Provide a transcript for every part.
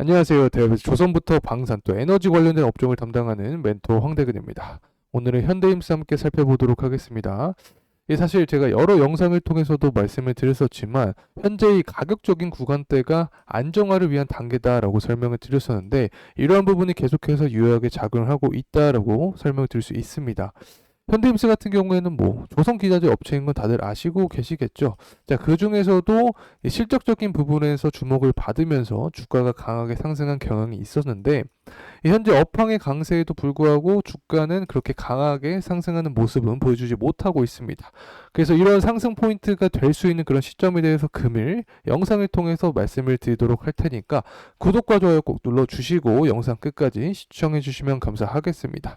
안녕하세요. 대한민국 조선부터 방산 또 에너지 관련된 업종을 담당하는 멘토 황대근입니다. 오늘은 현대임스 함께 살펴보도록 하겠습니다. 사실 제가 여러 영상을 통해서도 말씀을 드렸었지만 현재 이 가격적인 구간대가 안정화를 위한 단계다라고 설명을 드렸었는데 이러한 부분이 계속해서 유효하게 작용을 하고 있다라고 설명을 드릴 수 있습니다. 현대임스 같은 경우에는 뭐 조선 기자재 업체인 건 다들 아시고 계시겠죠. 자, 그 중에서도 이 실적적인 부분에서 주목을 받으면서 주가가 강하게 상승한 경향이 있었는데 이 현재 업황의 강세에도 불구하고 주가는 그렇게 강하게 상승하는 모습은 보여주지 못하고 있습니다. 그래서 이런 상승 포인트가 될 수 있는 그런 시점에 대해서 금일 영상을 통해서 말씀을 드리도록 할 테니까 구독과 좋아요 꼭 눌러주시고 영상 끝까지 시청해 주시면 감사하겠습니다.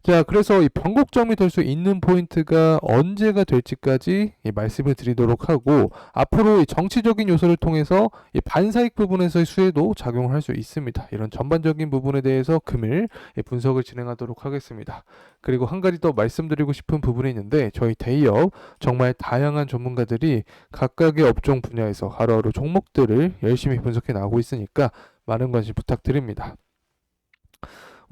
자, 그래서 이 변곡점이 될 수 있는 포인트가 언제가 될지까지 이 말씀을 드리도록 하고, 앞으로 이 정치적인 요소를 통해서 이 반사익 부분에서의 수혜도 작용을 할 수 있습니다. 이런 전반적인 부분에 대해서 금일 이 분석을 진행하도록 하겠습니다. 그리고 한 가지 더 말씀드리고 싶은 부분이 있는데, 저희 대기업 정말 다양한 전문가들이 각각의 업종 분야에서 하루하루 종목들을 열심히 분석해 나가고 있으니까 많은 관심 부탁드립니다.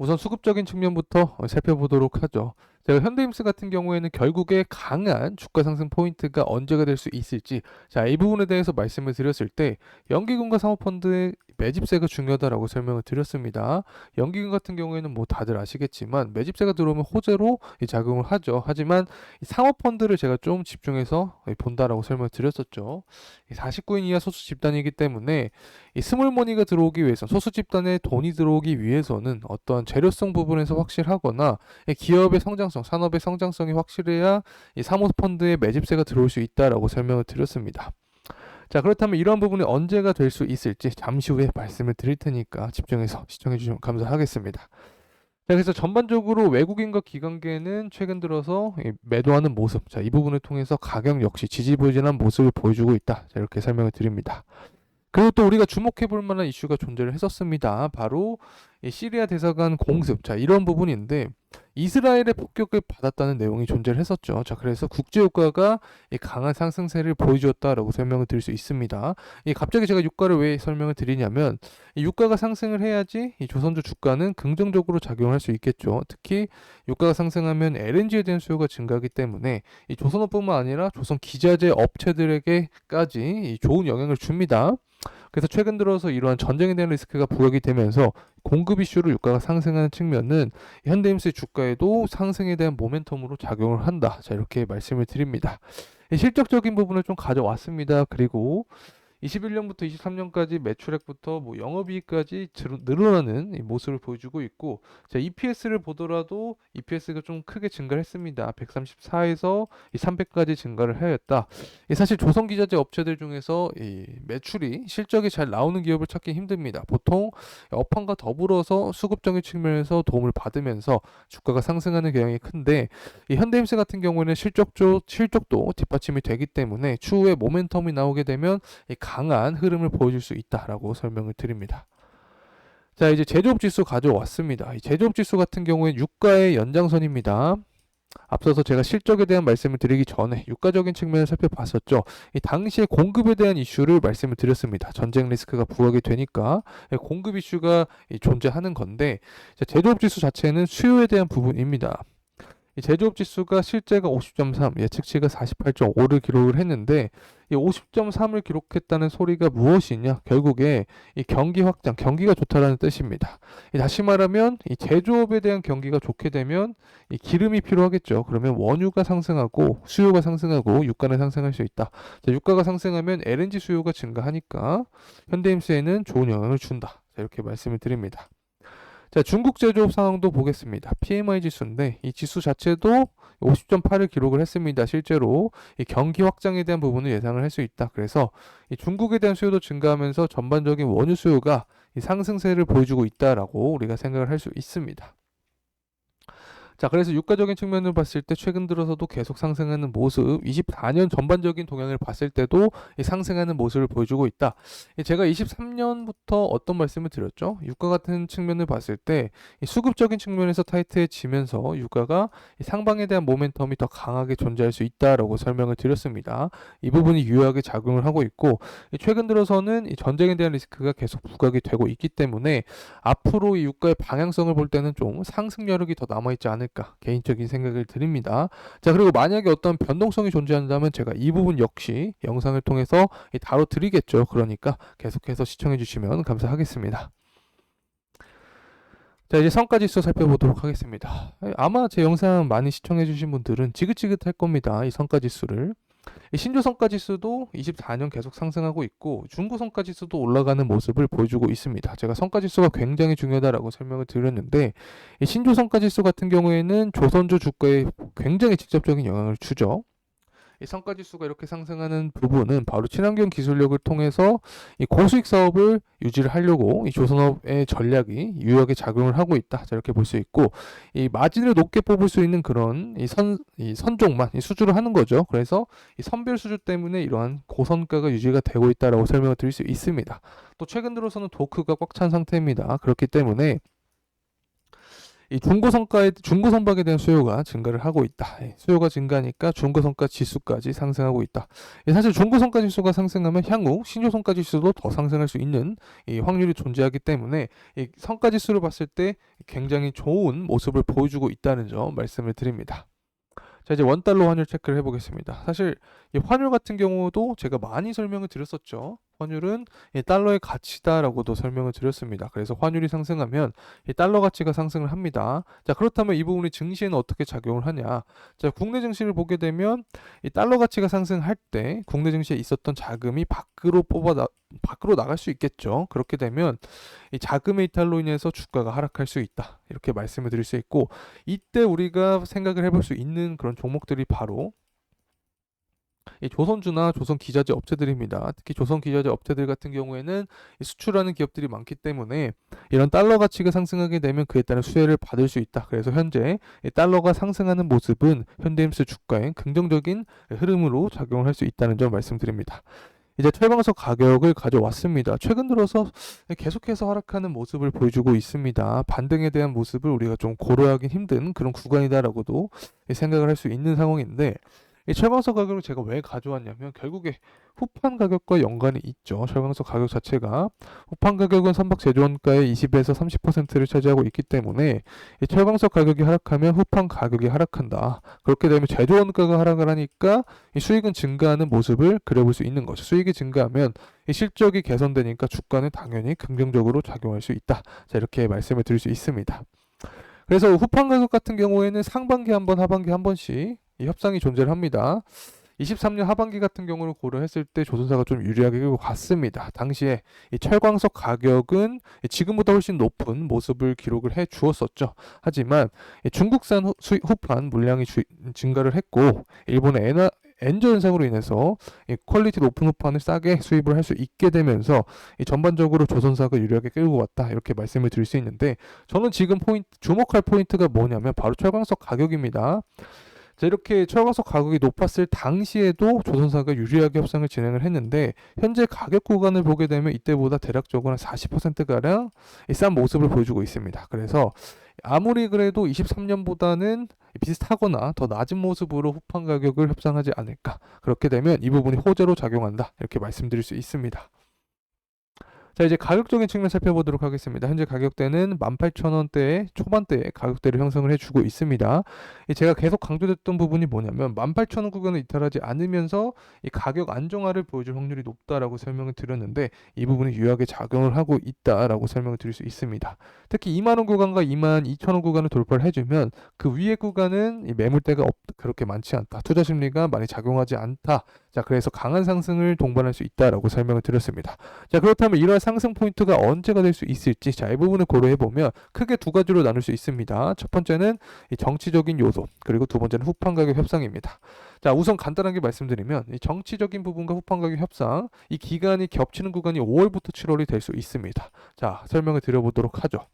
우선 수급적인 측면부터 살펴보도록 하죠. 제가 현대임스 같은 경우에는 결국에 강한 주가 상승 포인트가 언제가 될 수 있을지, 자, 이 부분에 대해서 말씀을 드렸을 때 연기금과 사모펀드의 매집세가 중요하다라고 설명을 드렸습니다. 연기금 같은 경우에는 뭐 다들 아시겠지만 매집세가 들어오면 호재로 작용을 하죠. 하지만 이 사모펀드를 제가 좀 집중해서 본다라고 설명을 드렸었죠. 49인 이하 소수 집단이기 때문에 이 스몰머니가 들어오기 위해서, 소수 집단에 돈이 들어오기 위해서는 어떠한 재료성 부분에서 확실하거나 이 기업의 성장성, 산업의 성장성이 확실해야 이 사모펀드의 매집세가 들어올 수 있다라고 설명을 드렸습니다. 자, 그렇다면 이러한 부분이 언제가 될 수 있을지 잠시 후에 말씀을 드릴 테니까 집중해서 시청해 주시면 감사하겠습니다. 자, 그래서 전반적으로 외국인과 기관계는 최근 들어서 매도하는 모습, 자, 이 부분을 통해서 가격 역시 지지부진한 모습을 보여주고 있다. 자, 이렇게 설명을 드립니다. 그리고 또 우리가 주목해 볼 만한 이슈가 존재를 했었습니다. 바로 이 시리아 대사관 공습. 자, 이런 부분인데 이스라엘의 폭격을 받았다는 내용이 존재를 했었죠. 자, 그래서 국제 유가가 이 강한 상승세를 보여주었다라고 설명을 드릴 수 있습니다. 이 갑자기 제가 유가를 왜 설명을 드리냐면 이 유가가 상승을 해야지 이 조선주 주가는 긍정적으로 작용할 수 있겠죠. 특히 유가가 상승하면 LNG에 대한 수요가 증가하기 때문에 이 조선업뿐만 아니라 조선 기자재 업체들에게까지 이 좋은 영향을 줍니다. 그래서 최근 들어서 이러한 전쟁에 대한 리스크가 부각이 되면서 공급 이슈로 유가가 상승하는 측면은 현대임스의 주가에도 상승에 대한 모멘텀으로 작용을 한다. 자, 이렇게 말씀을 드립니다. 실적적인 부분을 좀 가져왔습니다. 그리고 21년부터 23년까지 매출액부터 뭐 영업이익까지 늘어나는 이 모습을 보여주고 있고, 자, EPS를 보더라도 EPS가 좀 크게 증가를 했습니다. 134에서 300까지 증가를 하였다. 사실 조선기자재 업체들 중에서 이 매출이 실적이 잘 나오는 기업을 찾기 힘듭니다. 보통 업황과 더불어서 수급적인 측면에서 도움을 받으면서 주가가 상승하는 경향이 큰데, 이 현대임스 같은 경우에는 실적도 뒷받침이 되기 때문에 추후에 모멘텀이 나오게 되면 이 강한 흐름을 보여줄 수 있다라고 설명을 드립니다. 자, 이제 제조업 지수 가져왔습니다. 이 제조업 지수 같은 경우에 유가의 연장선입니다. 앞서서 제가 실적에 대한 말씀을 드리기 전에 유가적인 측면을 살펴봤었죠. 이 당시에 공급에 대한 이슈를 말씀을 드렸습니다. 전쟁 리스크가 부각이 되니까 공급 이슈가 존재하는 건데, 제조업 지수 자체는 수요에 대한 부분입니다. 이 제조업 지수가 실제가 50.3, 예측치가 48.5를 기록을 했는데, 이 50.3을 기록했다는 소리가 무엇이냐? 결국에 이 경기 확장, 경기가 좋다라는 뜻입니다. 다시 말하면 이 제조업에 대한 경기가 좋게 되면 이 기름이 필요하겠죠. 그러면 원유가 상승하고 수요가 상승하고 유가는 상승할 수 있다. 자, 유가가 상승하면 LNG 수요가 증가하니까 현대임스에는 좋은 영향을 준다. 자, 이렇게 말씀을 드립니다. 자, 중국 제조업 상황도 보겠습니다. PMI 지수인데 이 지수 자체도 50.8을 기록을 했습니다. 실제로 이 경기 확장에 대한 부분을 예상을 할 수 있다. 그래서 이 중국에 대한 수요도 증가하면서 전반적인 원유 수요가 이 상승세를 보여주고 있다라고 우리가 생각을 할 수 있습니다. 자, 그래서 유가적인 측면을 봤을 때 최근 들어서도 계속 상승하는 모습, 24년 전반적인 동향을 봤을 때도 이 상승하는 모습을 보여주고 있다. 제가 23년부터 어떤 말씀을 드렸죠? 유가 같은 측면을 봤을 때 이 수급적인 측면에서 타이트해지면서 유가가 이 상방에 대한 모멘텀이 더 강하게 존재할 수 있다라고 설명을 드렸습니다. 이 부분이 유효하게 작용을 하고 있고, 최근 들어서는 이 전쟁에 대한 리스크가 계속 부각이 되고 있기 때문에 앞으로 이 유가의 방향성을 볼 때는 좀 상승 여력이 더 남아있지 않을까 개인적인 생각을 드립니다. 자, 그리고 만약에 어떤 변동성이 존재한다면 제가 이 부분 역시 영상을 통해서 다뤄드리겠죠. 그러니까 계속해서 시청해주시면 감사하겠습니다. 자, 이제 성과지수 살펴보도록 하겠습니다. 아마 제 영상 많이 시청해주신 분들은 지긋지긋할 겁니다. 이 성과지수를. 신조 성과지수도 24년 계속 상승하고 있고 중고 성과지수도 올라가는 모습을 보여주고 있습니다. 제가 성과지수가 굉장히 중요하다라고 설명을 드렸는데 이 신조 성과지수 같은 경우에는 조선주 주가에 굉장히 직접적인 영향을 주죠. 이 성과지수가 이렇게 상승하는 부분은 바로 친환경 기술력을 통해서 이 고수익 사업을 유지를 하려고 이 조선업의 전략이 유효하게 작용을 하고 있다. 자, 이렇게 볼 수 있고 이 마진을 높게 뽑을 수 있는 그런 이 선종만 이 수주를 하는 거죠. 그래서 이 선별 수주 때문에 이러한 고선가가 유지가 되고 있다라고 설명을 드릴 수 있습니다. 또 최근 들어서는 도크가 꽉 찬 상태입니다. 그렇기 때문에 이 중고 선박에 대한 수요가 증가를 하고 있다. 수요가 증가하니까 중고 성과 지수까지 상승하고 있다. 사실 중고 성과 지수가 상승하면 향후 신조 성과 지수도 더 상승할 수 있는 이 확률이 존재하기 때문에 이 성과 지수를 봤을 때 굉장히 좋은 모습을 보여주고 있다는 점 말씀을 드립니다. 자, 이제 원달러 환율 체크를 해보겠습니다. 사실 이 환율 같은 경우도 제가 많이 설명을 드렸었죠. 환율은 이 달러의 가치다라고도 설명을 드렸습니다. 그래서 환율이 상승하면 이 달러 가치가 상승을 합니다. 자, 그렇다면 이 부분이 증시에는 어떻게 작용을 하냐? 자, 국내 증시를 보게 되면 이 달러 가치가 상승할 때 국내 증시에 있었던 자금이 밖으로 나갈 수 있겠죠. 그렇게 되면 이 자금의 이탈로 인해서 주가가 하락할 수 있다. 이렇게 말씀을 드릴 수 있고 이때 우리가 생각을 해볼 수 있는 그런 종목들이 바로 이 조선주나 조선기자재 업체들입니다. 특히 조선기자재 업체들 같은 경우에는 이 수출하는 기업들이 많기 때문에 이런 달러 가치가 상승하게 되면 그에 따른 수혜를 받을 수 있다. 그래서 현재 이 달러가 상승하는 모습은 현대임스 주가에 긍정적인 흐름으로 작용을 할 수 있다는 점 말씀드립니다. 이제 철강석 가격을 가져왔습니다. 최근 들어서 계속해서 하락하는 모습을 보여주고 있습니다. 반등에 대한 모습을 우리가 좀 고려하기 힘든 그런 구간이다라고도 생각을 할 수 있는 상황인데 이 철강석 가격을 제가 왜 가져왔냐면 결국에 후판 가격과 연관이 있죠. 철강석 가격 자체가 후판 가격은 선박 제조원가의 20에서 30%를 차지하고 있기 때문에 이 철강석 가격이 하락하면 후판 가격이 하락한다. 그렇게 되면 제조원가가 하락을 하니까 이 수익은 증가하는 모습을 그려볼 수 있는 거죠. 수익이 증가하면 이 실적이 개선되니까 주가는 당연히 긍정적으로 작용할 수 있다. 자, 이렇게 말씀을 드릴 수 있습니다. 그래서 후판 가격 같은 경우에는 상반기 한 번, 하반기 한 번씩 이 협상이 존재를 합니다. 23년 하반기 같은 경우를 고려했을 때 조선사가 좀 유리하게 끌고 갔습니다. 당시에 이 철광석 가격은 지금보다 훨씬 높은 모습을 기록을 해 주었었죠. 하지만 중국산 후판 물량이 증가를 했고 일본의 엔저 현상으로 인해서 이 퀄리티 높은 후판을 싸게 수입을 할 수 있게 되면서 이 전반적으로 조선사가 유리하게 끌고 왔다 이렇게 말씀을 드릴 수 있는데 저는 지금 주목할 포인트가 뭐냐면 바로 철광석 가격입니다. 자, 이렇게 철광석 가격이 높았을 당시에도 조선사가 유리하게 협상을 진행을 했는데 현재 가격 구간을 보게 되면 이때보다 대략적으로 한 40%가량 싼 모습을 보여주고 있습니다. 그래서 아무리 그래도 23년보다는 비슷하거나 더 낮은 모습으로 후판 가격을 협상하지 않을까. 그렇게 되면 이 부분이 호재로 작용한다. 이렇게 말씀드릴 수 있습니다. 자, 이제 가격적인 측면 살펴보도록 하겠습니다. 현재 가격대는 18,000원대 초반대에 가격대를 형성을 해주고 있습니다. 제가 계속 강조됐던 부분이 뭐냐면 18,000원 구간을 이탈하지 않으면서 이 가격 안정화를 보여줄 확률이 높다라고 설명을 드렸는데 이 부분이 유효하게 작용을 하고 있다라고 설명을 드릴 수 있습니다. 특히 2만원 구간과 22,000원 구간을 돌파를 해주면 그 위의 구간은 이 매물대가 그렇게 많지 않다. 투자 심리가 많이 작용하지 않다. 자, 그래서 강한 상승을 동반할 수 있다라고 설명을 드렸습니다. 자, 그렇다면 이러한 상승 포인트가 언제가 될 수 있을지, 자, 이 부분을 고려해 보면 크게 두 가지로 나눌 수 있습니다. 첫 번째는 이 정치적인 요소, 그리고 두 번째는 후판 가격 협상입니다. 자, 우선 간단하게 말씀드리면 이 정치적인 부분과 후판 가격 협상, 이 기간이 겹치는 구간이 5월부터 7월이 될 수 있습니다. 자, 설명을 드려보도록 하죠.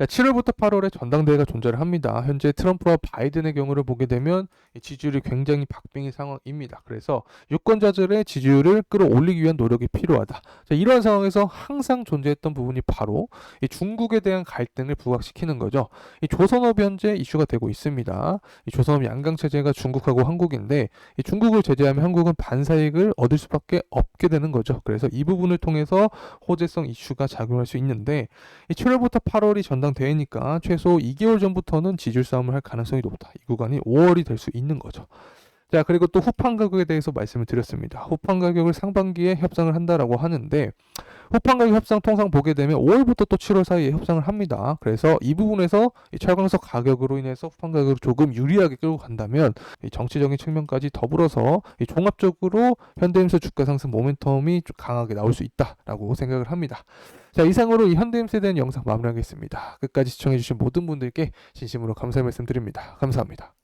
7월부터 8월에 전당대회가 존재를 합니다. 현재 트럼프와 바이든의 경우를 보게 되면 이 지지율이 굉장히 박빙의 상황입니다. 그래서 유권자들의 지지율을 끌어올리기 위한 노력이 필요하다. 자, 이러한 상황에서 항상 존재했던 부분이 바로 이 중국에 대한 갈등을 부각시키는 거죠. 이 조선업이 현재 이슈가 되고 있습니다. 이 조선업 양강 체제가 중국하고 한국인데 이 중국을 제재하면 한국은 반사이익을 얻을 수밖에 없게 되는 거죠. 그래서 이 부분을 통해서 호재성 이슈가 작용할 수 있는데 이 7월부터 8월이 전당대회니까 최소 2개월 전부터는 지지율 싸움을 할 가능성이 높다. 이 구간이 5월이 될 수 있는 거죠. 자, 그리고 또 후판 가격에 대해서 말씀을 드렸습니다. 후판 가격을 상반기에 협상을 한다라고 하는데 후판 가격 협상 통상 보게 되면 5월부터 또 7월 사이에 협상을 합니다. 그래서 이 부분에서 이 철강석 가격으로 인해서 후판 가격을 조금 유리하게 끌고 간다면 이 정치적인 측면까지 더불어서 이 종합적으로 현대임수 주가 상승 모멘텀이 좀 강하게 나올 수 있다라고 생각을 합니다. 자, 이상으로 이 현대임수에 대한 영상 마무리하겠습니다. 끝까지 시청해주신 모든 분들께 진심으로 감사의 말씀 드립니다. 감사합니다.